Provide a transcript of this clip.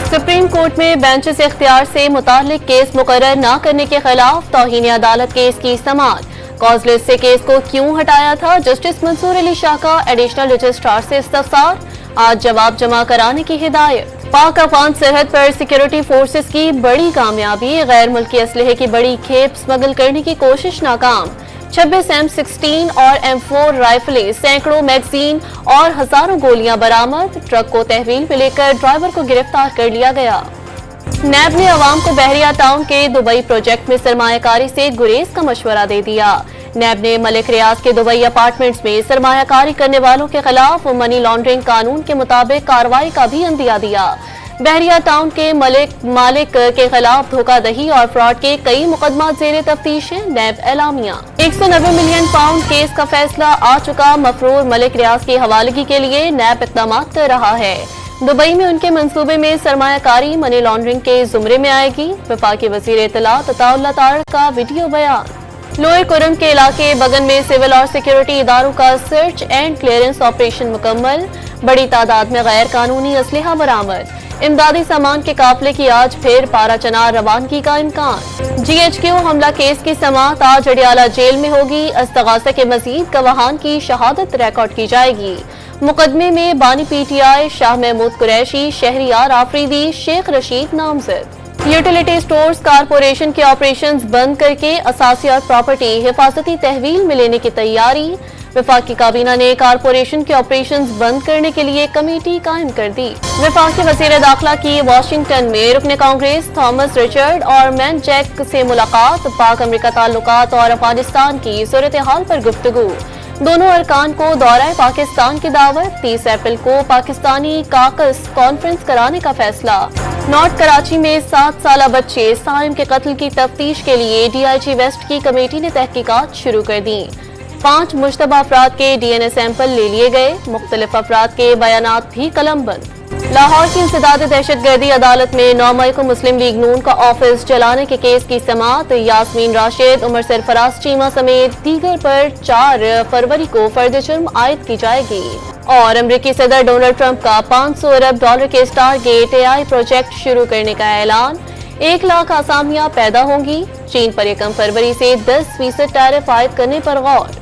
Supreme court में benches इख्तियार से मुतालिक केस मुकर्रर न करने के खिलाफ तौहीन अदालत केस की समाअत। कॉज लिस्ट से केस को क्यों हटाया था, जस्टिस मंसूर अली शाह का एडिशनल रजिस्ट्रार से इस्तफसार। आज जवाब जमा कराने की हिदायत। पाक अफगान सरहद पर सिक्योरिटी फोर्सेस की बड़ी कामयाबी, गैर मुल्की असलहे की बड़ी खेप स्मगल करने की कोशिश नाकाम। 26 M16 और M4 राइफलें, सैकड़ों मैगजीन और हजारों गोलियां बरामद। ट्रक को तहवील में लेकर ड्राइवर को गिरफ्तार कर लिया गया। नैब ने अवाम को बहरिया टाउन के दुबई प्रोजेक्ट में सरमायाकारी से गुरेज का मशवरा दे दिया। नैब ने मलिक रियाज के दुबई अपार्टमेंट्स में सरमायाकारी करने वालों के खिलाफ मनी लॉन्ड्रिंग कानून के मुताबिक कार्रवाई का भी अंदिया दिया। बहरिया टाउन के मालिक के खिलाफ धोखाधड़ी और फ्रॉड के कई मुकदमा जेर तफ्तीश हैं। नैब एलामिया। 190 मिलियन पाउंड केस का फैसला आ चुका। मफरूर मलिक रियाज की हवालगी के लिए नैब इक़दाम कर रहा है। दुबई में उनके मंसूबे में सरमायाकारी मनी लॉन्ड्रिंग के जुमरे में आएगी। वफाकी वज़ीर इत्तलात अताउल्लाह तारिक का वीडियो बयान। लोअर कुरम के इलाके बगन में सिविल और सिक्योरिटी इदारों का सर्च एंड क्लियरेंस ऑपरेशन मुकम्मल। बड़ी तादाद में गैर कानूनी असलहा बरामद। इमदादी सामान के काफिले की आज फिर पारा चनार रवानगी का इम्कान। GHQ हमला केस की समाअत आज अडियाला जेल में होगी। इस्तगासा के मजीद गवाहान की शहादत रिकॉर्ड की जाएगी। मुकदमे में बानी PTI शाह महमूद कुरैशी, शहरियार आफरीदी, शेख रशीद नामजद। यूटिलिटी स्टोर्स कारपोरेशन के ऑपरेशंस बंद करके असासी और प्रॉपर्टी हिफाजती तहवील में लेने की तैयारी। वफाकी काबीना ने कारपोरेशन के ऑपरेशंस बंद करने के लिए कमेटी कायम कर दी। वफाकी वज़ीर दाखिला की वाशिंगटन में रुकने कांग्रेस थॉमस रिचर्ड और मैन जैक से मुलाकात। पाक अमरीका ताल्लुकात और अफगानिस्तान की सूरत हाल पर गुफ्तगू। दोनों अरकान को दौरा पाकिस्तान की दावत। 30 अप्रैल को पाकिस्तानी काकस कॉन्फ्रेंस कराने का फैसला। नॉर्थ कराची में 7 साला बच्चे साइम के कत्ल की तफ्तीश के लिए DIG वेस्ट की कमेटी ने तहकीकात शुरू कर दी। 5 मुश्तबा अफराद के DNA सैंपल ले लिए गए। मुख्तलिफ अफराद के बयानात भी कलमबंद। लाहौर की इंसदाद दहशतगर्दी अदालत में 9 मई को मुस्लिम लीग नून का ऑफिस जलाने के केस की समाअत। यास्मीन राशिद, उमर सरफराज चीमा समेत दीगर पर 4 फरवरी को फर्द जुर्म आयद की जाएगी। और अमरीकी सदर डोनाल्ड ट्रंप का $500 अरब के स्टारगेट AI प्रोजेक्ट शुरू करने का ऐलान। 1 लाख आसामियां पैदा होंगी। चीन पर 1 फरवरी से 10% टैरिफ आयद करने पर गौर।